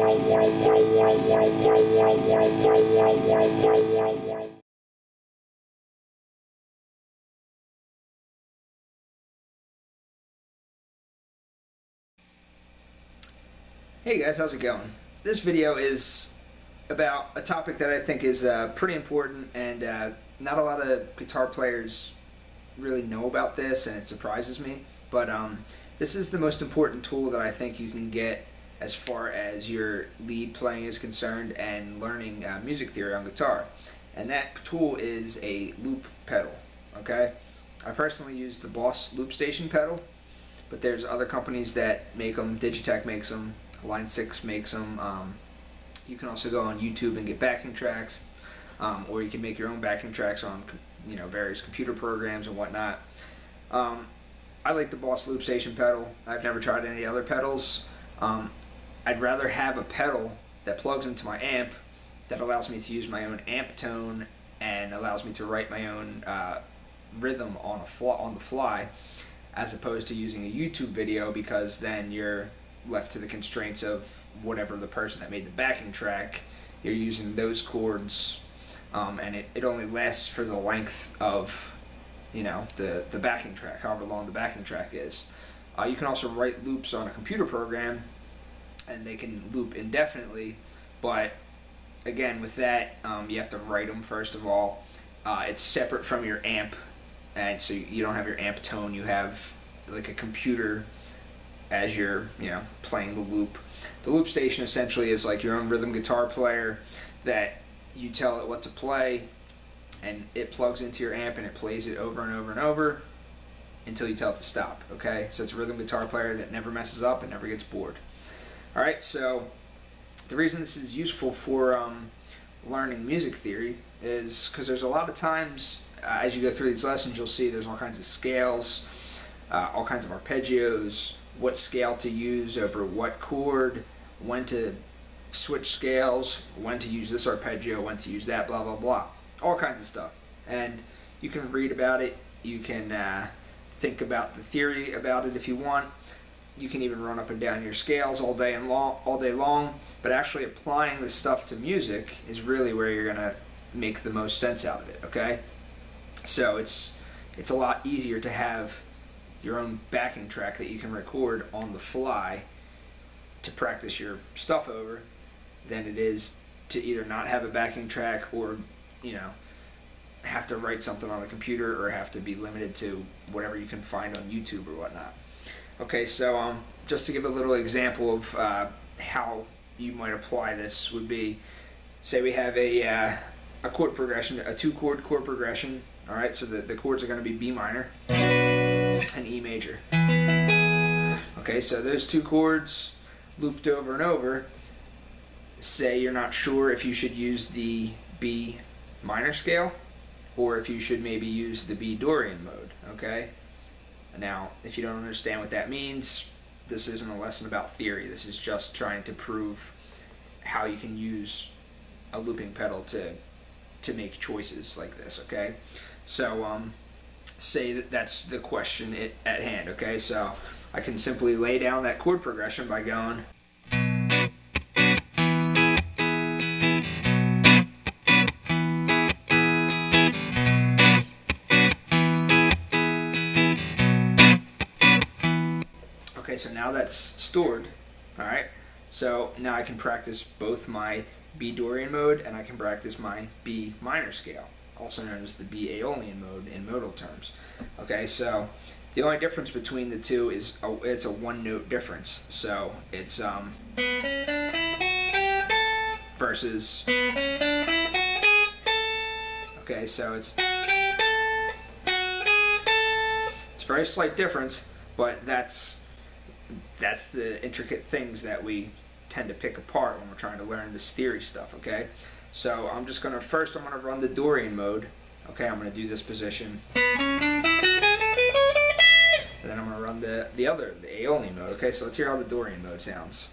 Hey guys, how's it going? This video is about a topic that I think is pretty important, and not a lot of guitar players really know about this, and it surprises me. But this is the most important tool that I think you can get as far as your lead playing is concerned and learning music theory on guitar. And that tool is a loop pedal, okay? I personally use the Boss Loop Station pedal, but there's other companies that make them. Digitech makes them. Line 6 makes them. You can also go on YouTube and get backing tracks, or you can make your own backing tracks on various computer programs and whatnot. I like the Boss Loop Station pedal. I've never tried any other pedals. I'd rather have a pedal that plugs into my amp that allows me to use my own amp tone and allows me to write my own rhythm on the fly, as opposed to using a YouTube video, because then you're left to the constraints of whatever the person that made the backing track. You're using those chords, and it only lasts for the length of the backing track, however long the backing track is. You can also write loops on a computer program, and they can loop indefinitely, but again, with that, you have to write them first of all. It's separate from your amp, and so you don't have your amp tone. You have like a computer as you're playing the loop. The loop station essentially is like your own rhythm guitar player that you tell it what to play, and it plugs into your amp and it plays it over and over and over until you tell it to stop. Okay, so it's a rhythm guitar player that never messes up and never gets bored. All right, so the reason this is useful for learning music theory is because there's a lot of times as you go through these lessons, you'll see there's all kinds of scales, all kinds of arpeggios, what scale to use over what chord, when to switch scales, when to use this arpeggio, when to use that, blah, blah, blah. All kinds of stuff. And you can read about it. You can think about the theory about it if you want. You can even run up and down your scales all day long. But actually applying this stuff to music is really where you're going to make the most sense out of it, okay? So it's a lot easier to have your own backing track that you can record on the fly to practice your stuff over than it is to either not have a backing track or have to write something on the computer or have to be limited to whatever you can find on YouTube or whatnot. Okay, so just to give a little example of how you might apply this would be, say we have a chord progression, a 2-chord chord progression. All right, so the chords are going to be B minor and E major. Okay, so those 2 chords looped over and over. Say you're not sure if you should use the B minor scale or if you should maybe use the B Dorian mode, okay? Now, if you don't understand what that means, this isn't a lesson about theory. This is just trying to prove how you can use a looping pedal to make choices like this, okay? So, say that's the question at hand, okay? So I can simply lay down that chord progression by going okay, so now that's stored. Alright, so now I can practice both my B Dorian mode and I can practice my B minor scale, also known as the B Aeolian mode in modal terms. Okay, so the only difference between the two is it's a 1-note difference. So it's versus, okay, so it's a very slight difference, but that's the intricate things that we tend to pick apart when we're trying to learn this theory stuff, okay? So I'm going to run the Dorian mode. Okay, I'm going to do this position. And then I'm going to run the Aeolian mode. Okay, so let's hear how the Dorian mode sounds.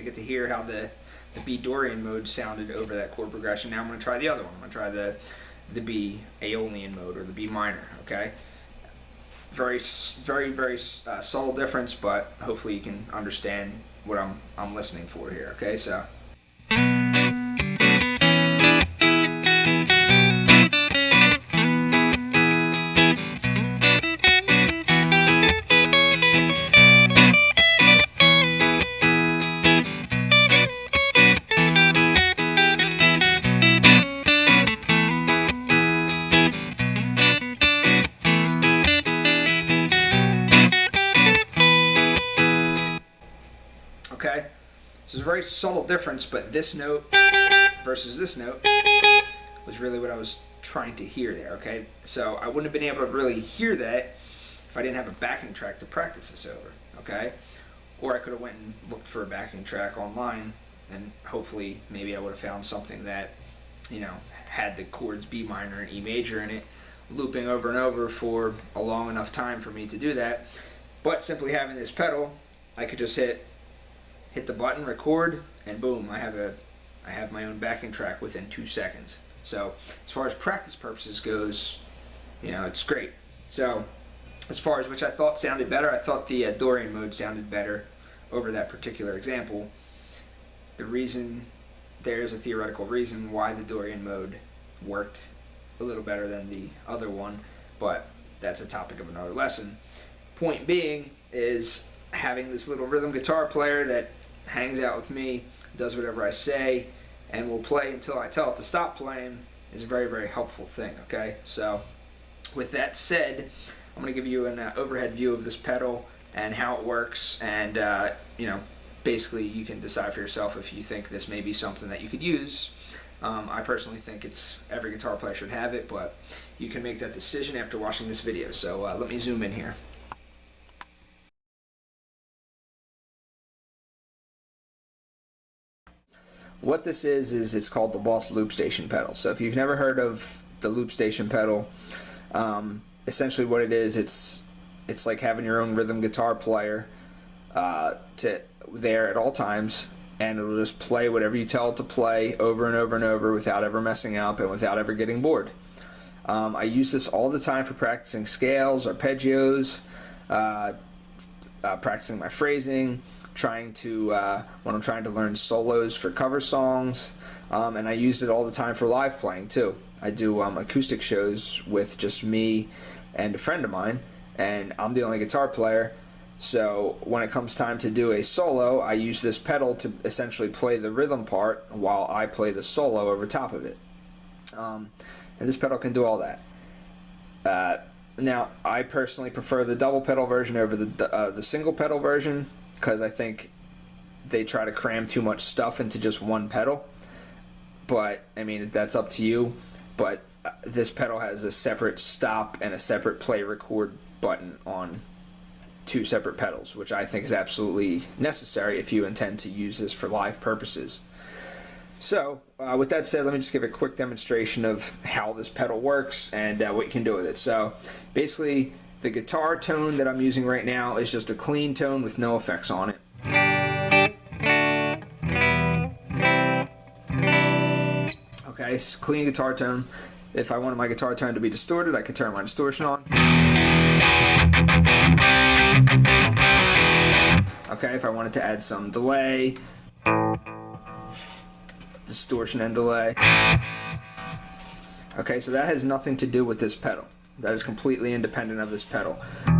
get to hear how the B Dorian mode sounded over that chord progression. Now I'm going to try the other one. I'm going to try the B Aeolian mode, or the B minor. Okay, very subtle difference, but hopefully you can understand what I'm listening for here. Okay, so. Okay, so it's a very subtle difference, but this note versus this note was really what I was trying to hear there. Okay, so I wouldn't have been able to really hear that if I didn't have a backing track to practice this over. Okay, or I could have went and looked for a backing track online, and hopefully maybe I would have found something that, you know, had the chords B minor and E major in it, looping over and over for a long enough time for me to do that. But simply having this pedal, I could just hit the button, record, and boom, I have my own backing track within 2 seconds. So as far as practice purposes goes, you know, it's great. So as far as which I thought sounded better, I thought the Dorian mode sounded better over that particular example. The reason, there's a theoretical reason why the Dorian mode worked a little better than the other one, but that's a topic of another lesson. Point being is having this little rhythm guitar player that hangs out with me, does whatever I say, and will play until I tell it to stop playing is a very, very helpful thing. Okay, so with that said, I'm going to give you an overhead view of this pedal and how it works, and you know, basically you can decide for yourself if you think this may be something that you could use. I personally think every guitar player should have it, but you can make that decision after watching this video. So let me zoom in here. What this is it's called the Boss Loop Station pedal. So if you've never heard of the Loop Station pedal, essentially what it is, it's like having your own rhythm guitar player there at all times, and it'll just play whatever you tell it to play over and over and over without ever messing up and without ever getting bored. I use this all the time for practicing scales, arpeggios, practicing my phrasing, when I'm trying to learn solos for cover songs, and I use it all the time for live playing too. I do acoustic shows with just me and a friend of mine, and I'm the only guitar player, so when it comes time to do a solo, I use this pedal to essentially play the rhythm part while I play the solo over top of it. And this pedal can do all that. Now, I personally prefer the double pedal version over the single pedal version, because I think they try to cram too much stuff into just one pedal. But I mean, that's up to you. But this pedal has a separate stop and a separate play record button on 2 separate pedals, which I think is absolutely necessary if you intend to use this for live purposes. So with that said, let me just give a quick demonstration of how this pedal works and what you can do with it. So basically, the guitar tone that I'm using right now is just a clean tone with no effects on it. Okay, so clean guitar tone. If I wanted my guitar tone to be distorted, I could turn my distortion on. Okay, if I wanted to add some delay, distortion and delay. Okay, so that has nothing to do with this pedal. That is completely independent of this pedal.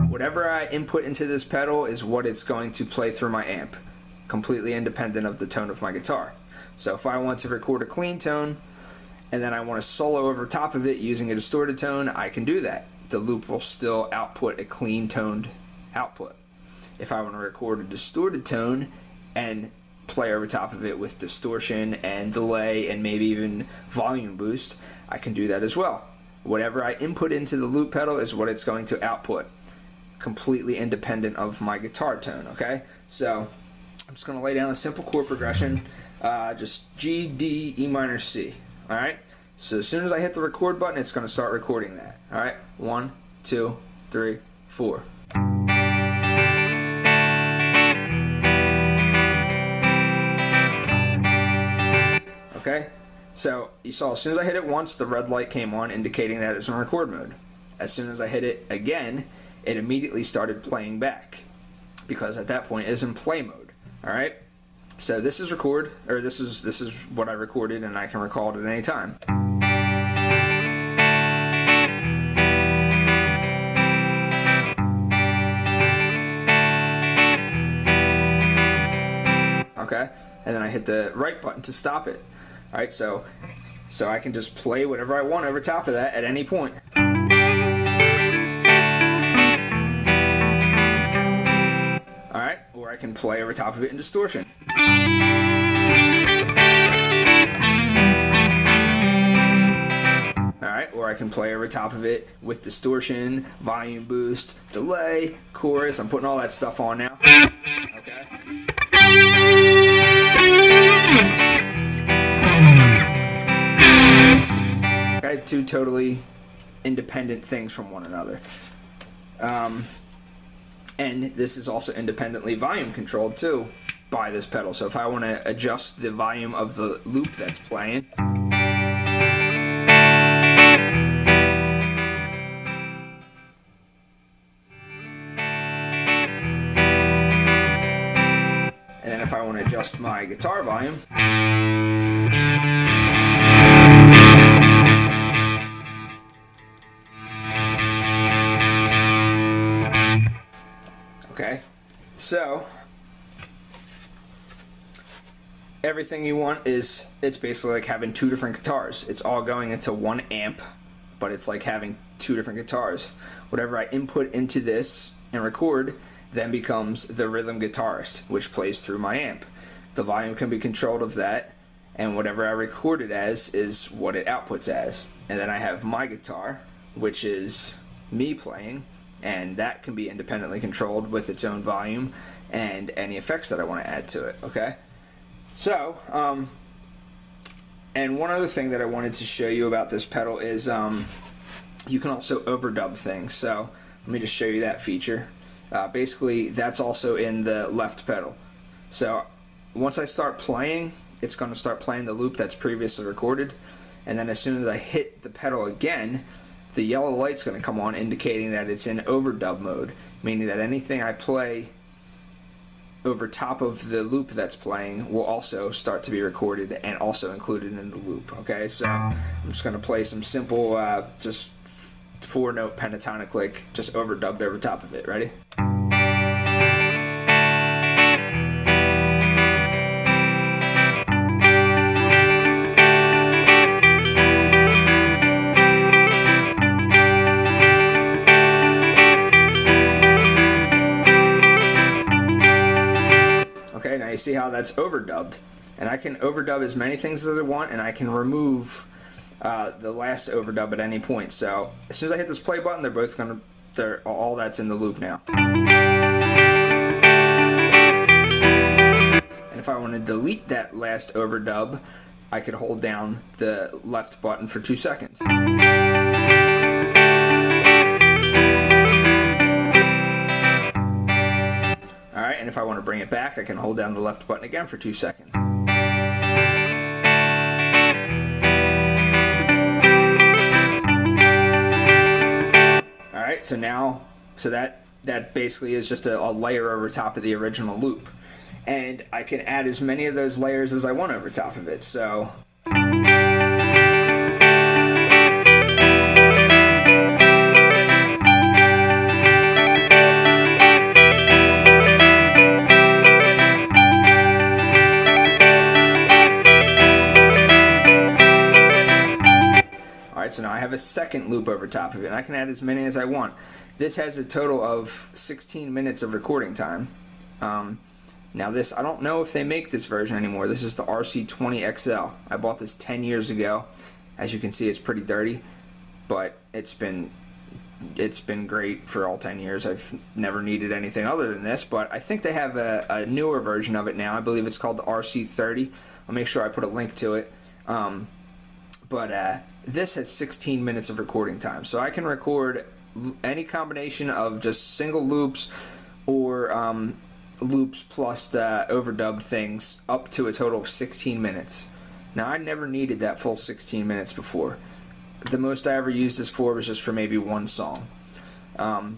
Whatever I input into this pedal is what it's going to play through my amp, completely independent of the tone of my guitar. So if I want to record a clean tone and then I want to solo over top of it using a distorted tone, I can do that. The loop will still output a clean toned output. If I want to record a distorted tone and play over top of it with distortion and delay and maybe even volume boost, I can do that as well. Whatever I input into the loop pedal is what it's going to output, completely independent of my guitar tone. Okay, so I'm just going to lay down a simple chord progression, just G, D, E minor, C. All right, so as soon as I hit the record button, it's going to start recording that. All right, 1, 2, 3, 4. So you saw as soon as I hit it once, the red light came on indicating that it's in record mode. As soon as I hit it again, it immediately started playing back, because at that point it is in play mode. Alright? So this is record, or this is what I recorded, and I can recall it at any time. Okay? And then I hit the right button to stop it. Alright, so I can just play whatever I want over top of that at any point. Alright, or I can play over top of it in distortion. Alright, or I can play over top of it with distortion, volume boost, delay, chorus. I'm putting all that stuff on now. Okay? Okay, two totally independent things from one another. And this is also independently volume controlled too by this pedal. So if I want to adjust the volume of the loop that's playing, and then if I want to adjust my guitar volume, okay, so everything you want is, it's basically like having two different guitars. It's all going into one amp, but it's like having two different guitars. Whatever I input into this and record then becomes the rhythm guitarist, which plays through my amp. The volume can be controlled of that, and whatever I record it as is what it outputs as. And then I have my guitar, which is me playing, and that can be independently controlled with its own volume and any effects that I want to add to it. Okay? So, and one other thing that I wanted to show you about this pedal is you can also overdub things. So let me just show you that feature. Basically, that's also in the left pedal. So once I start playing, it's going to start playing the loop that's previously recorded, and then as soon as I hit the pedal again, the yellow light's going to come on indicating that it's in overdub mode, meaning that anything I play over top of the loop that's playing will also start to be recorded and also included in the loop. Okay, so I'm just going to play some simple just 4-note pentatonic lick, just overdubbed over top of it. Ready? Okay, now you see how that's overdubbed, and I can overdub as many things as I want, and I can remove the last overdub at any point. So as soon as I hit this play button, they're all that's in the loop now. And if I want to delete that last overdub, I could hold down the left button for 2 seconds. Alright, and if I want to bring it back, I can hold down the left button again for 2 seconds. Alright, so now, that basically is just a layer over top of the original loop. And I can add as many of those layers as I want over top of it. So so now I have a second loop over top of it, and I can add as many as I want. This has a total of 16 minutes of recording time. Now this, I don't know if they make this version anymore. This is the RC20XL. I bought this 10 years ago. As you can see, it's pretty dirty, but it's been great for all 10 years. I've never needed anything other than this, but I think they have a newer version of it now. I believe it's called the RC30. I'll make sure I put a link to it. But this has 16 minutes of recording time, so I can record any combination of just single loops or loops plus overdubbed things up to a total of 16 minutes. Now, I never needed that full 16 minutes before. The most I ever used this for was just for maybe one song.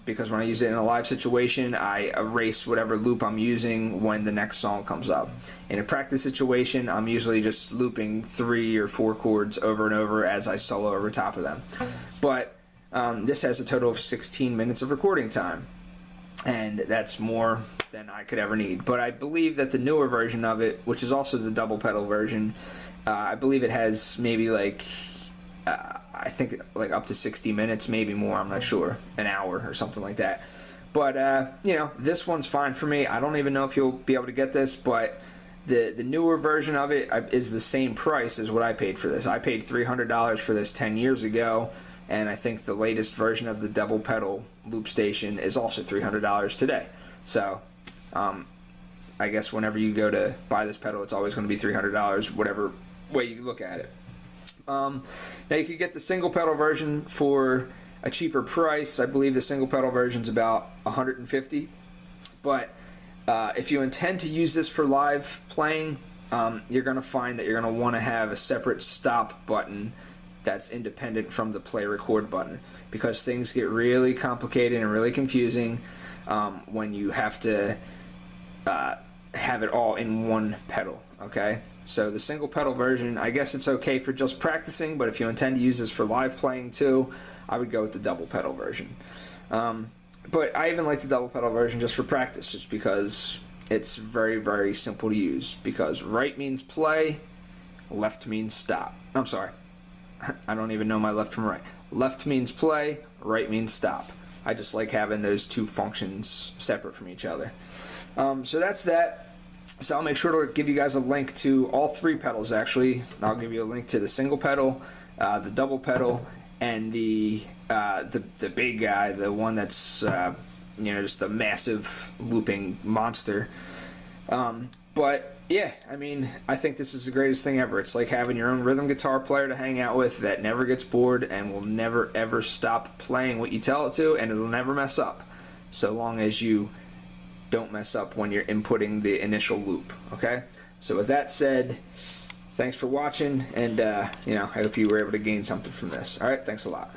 Because when I use it in a live situation, I erase whatever loop I'm using when the next song comes up. In a practice situation, I'm usually just looping 3 or 4 chords over and over as I solo over top of them. But this has a total of 16 minutes of recording time, and that's more than I could ever need. But I believe that the newer version of it, which is also the double pedal version, I believe it has maybe like I think like up to 60 minutes, maybe more, I'm not sure, an hour or something like that. But you know, this one's fine for me. I don't even know if you'll be able to get this, but the newer version of it is the same price as what I paid for this. I paid $300 for this 10 years ago, and I think the latest version of the double pedal loop station is also $300 today. So I guess whenever you go to buy this pedal, it's always going to be $300, whatever way you look at it. Now you could get the single pedal version for a cheaper price. I believe the single pedal version is about $150. But if you intend to use this for live playing, you're going to find that you're going to want to have a separate stop button that's independent from the play record button, because things get really complicated and really confusing when you have to have it all in one pedal. Okay, so the single pedal version, I guess it's okay for just practicing, but if you intend to use this for live playing too, I would go with the double pedal version. But I even like the double pedal version just for practice, just because it's very, very simple to use, because right means play, left means stop. I'm sorry, I don't even know my left from right. Left means play, right means stop. I just like having those two functions separate from each other. So that's that. So I'll make sure to give you guys a link to all 3 pedals, actually. I'll give you a link to the single pedal, the double pedal, and the big guy, the one that's you know, just the massive looping monster. But yeah, I mean, I think this is the greatest thing ever. It's like having your own rhythm guitar player to hang out with that never gets bored and will never ever stop playing what you tell it to, and it'll never mess up, so long as you don't mess up when you're inputting the initial loop. Okay, so with that said, thanks for watching, and you know, I hope you were able to gain something from this. All right, thanks a lot.